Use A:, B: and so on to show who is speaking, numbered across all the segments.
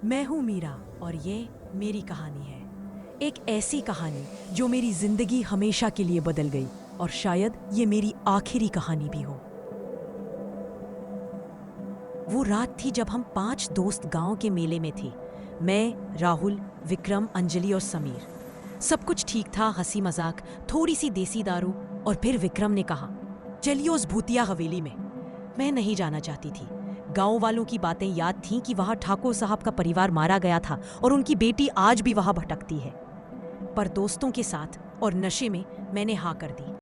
A: मैं हूँ मीरा और ये मेरी कहानी है। एक ऐसी कहानी जो मेरी जिंदगी हमेशा के लिए बदल गई और शायद ये मेरी आखिरी कहानी भी हो। वो रात थी जब हम 5 दोस्त गांव के मेले में थे। मैं, राहुल, विक्रम, अंजलि और समीर। सब कुछ ठीक था, हंसी मजाक, थोड़ी सी देसी दारू। और फिर विक्रम ने कहा, चलिए उस भूतिया हवेली में। मैं नहीं जाना चाहती थी। गांव वालों की बातें याद थीं कि वहां ठाकुर साहब का परिवार मारा गया था और उनकी बेटी आज भी वहां भटकती है। पर दोस्तों के साथ और नशे में मैंने हाँ कर दी।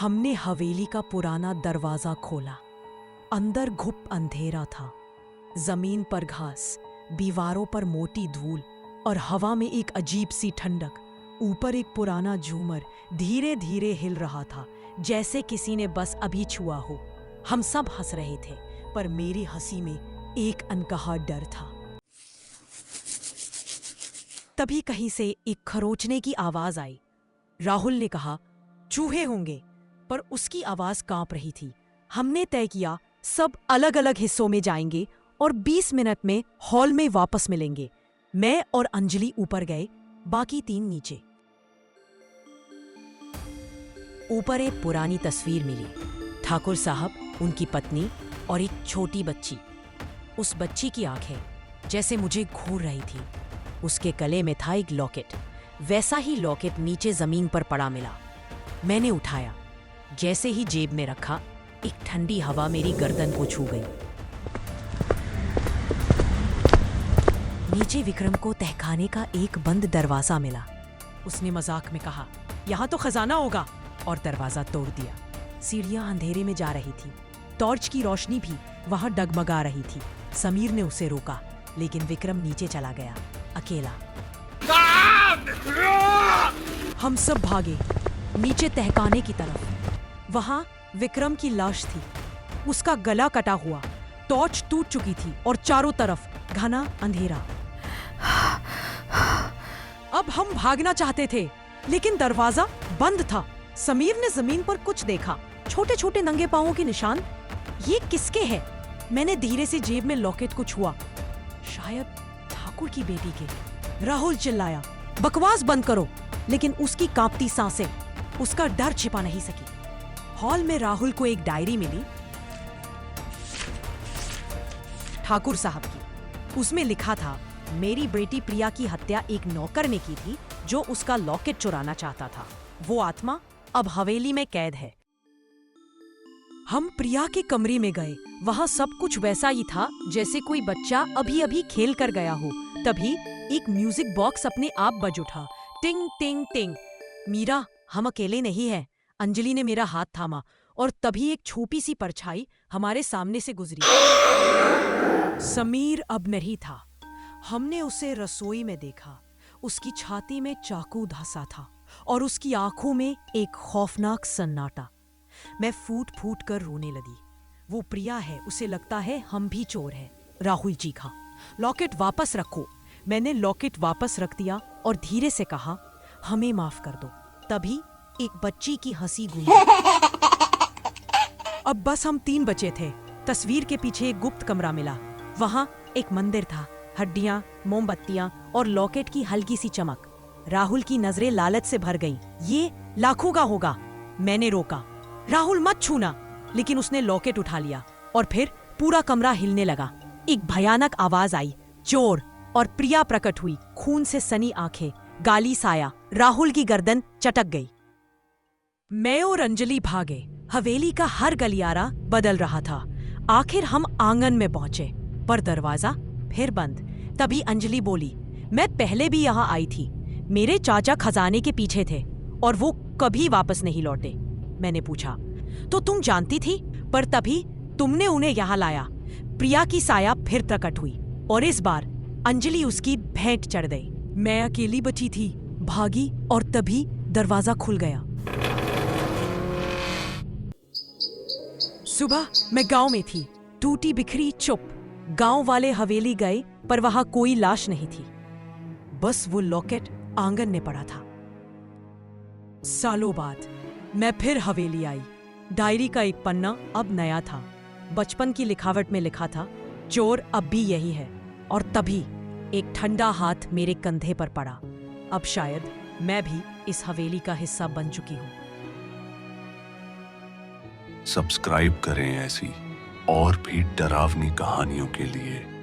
A: हमने हवेली का पुराना दरवाजा खोला। अंदर घुप अंधेरा था। जमीन पर घास, दीवारों पर मोटी धूल और हवा में एक अजीब सी ठंडक। ऊपर एक पुराना झूमर धीरे धीरे हिल रहा था, जैसे किसी ने बस अभी छुआ हो। हम सब हंस रहे थे, पर मेरी हंसी में एक अनकहा डर था। तभी कहीं से एक खरोंचने की आवाज आई। राहुल ने कहा, चूहे होंगे, पर उसकी आवाज कांप रही थी। हमने तय किया सब अलग अलग हिस्सों में जाएंगे और 20 मिनट में हॉल में वापस मिलेंगे। मैं और अंजलि ऊपर गए, बाकी 3 नीचे। ऊपर एक पुरानी तस्वीर मिली। ठाकुर साहब, उनकी पत्नी और एक छोटी बच्ची। उस बच्ची की आंखें जैसे मुझे घूर रही थी। उसके गले में था एक लॉकेट। वैसा ही लॉकेट नीचे जमीन पर पड़ा मिला। मैंने उठाया। जैसे ही जेब में रखा, एक ठंडी हवा मेरी गर्दन को छू गई। नीचे विक्रम को तहखाने का एक बंद दरवाजा मिला। उसने मजाक में कहा, यहाँ तो खजाना होगा, और दरवाजा तोड़ दिया। सीढ़ियां अंधेरे में जा रही थी। टॉर्च की रोशनी भी वहां डगमगा रही थी। समीर ने उसे रोका, लेकिन विक्रम नीचे चला गया, अकेला। हम सब भागे नीचे तहखाने की तरफ। वहां विक्रम की लाश थी। उसका गला कटा हुआ, टॉर्च टूट चुकी थी और चारों तरफ घना अंधेरा। अब हम भागना चाहते थे, लेकिन दरवाजा बंद था। समीर ने जमीन पर कुछ देखा, छोटे छोटे नंगे पांवों के निशान। ये किसके हैं? मैंने धीरे से जेब में लॉकेट को छुआ। शायद ठाकुर की बेटी के। राहुल चिल्लाया, बकवास बंद करो, लेकिन उसकी कांपती सांसें उसका डर छिपा नहीं सकी। हॉल में राहुल को एक डायरी मिली, ठाकुर साहब की। उसमें लिखा था, मेरी बेटी प्रिया की हत्या एक नौकर ने की थी जो उसका लॉकेट चुराना चाहता था। वो आत्मा अब हवेली में कैद है। हम प्रिया के कमरे में गए। वहां सब कुछ वैसा ही था जैसे कोई बच्चा अभी अभी खेल कर गया हो। तभी एक म्यूजिक बॉक्स अपने आप बज उठा, टिंग टिंग टिंग। मीरा, हम अकेले नहीं हैं। अंजलि ने मेरा हाथ थामा और तभी एक छोटी सी परछाई हमारे सामने से गुजरी। समीर अब नहीं था। हमने उसे रसोई में देखा। उसकी छाती में चाकू धंसा था और उसकी आंखों में एक खौफनाक सन्नाटा। मैं फूट फूट कर रोने लगी। वो प्रिया है, उसे लगता है हम भी चोर हैं। राहुल चीखा, लॉकेट वापस रखो। मैंने लॉकेट वापस रख दिया और धीरे से कहा, हमें माफ कर दो। तभी एक बच्ची की हंसी गूंजी। अब बस हम 3 बचे थे। तस्वीर के पीछे एक गुप्त कमरा मिला। वहां एक मंदिर था, हड्डियां, मोमबत्तियां और लॉकेट की हल्की सी चमक। राहुल की नजरें लालच से भर गईं। ये लाखों का होगा। मैंने रोका, राहुल मत छूना, लेकिन उसने लॉकेट उठा लिया और फिर पूरा कमरा हिलने लगा। एक भयानक आवाज आई, चोर, और प्रिया प्रकट हुई, खून से सनी आंखें, गाली साया। राहुल की गर्दन चटक गई। मैं और अंजलि भागे। हवेली का हर गलियारा बदल रहा था। आखिर हम आंगन में पहुंचे, पर दरवाजा फिर बंद। तभी अंजलि बोली, मैं पहले भी यहाँ आई थी। मेरे चाचा खजाने के पीछे थे और वो कभी वापस नहीं लौटे। मैंने पूछा, तो तुम जानती थी? पर तभी तुमने उन्हें यहाँ लाया। प्रिया की साया फिर प्रकट हुई और इस बार अंजलि उसकी भेंट चढ़ गई। मैं अकेली बची थी, भागी और तभी दरवाजा खुल गया। सुबह मैं गांव में थी, टूटी बिखरी, चुप। गांव वाले हवेली गए, पर वहां कोई लाश नहीं थी। बस वो लॉकेट आंगन में पड़ा था। सालों बाद मैं फिर हवेली आई। डायरी का एक पन्ना अब नया था। बचपन की लिखावट में लिखा था, चोर अब भी यही है। और तभी एक ठंडा हाथ मेरे कंधे पर पड़ा। अब शायद मैं भी इस हवेली का हिस्सा बन चुकी हूँ।
B: सब्सक्राइब करें ऐसी और भी डरावनी कहानियों के लिए।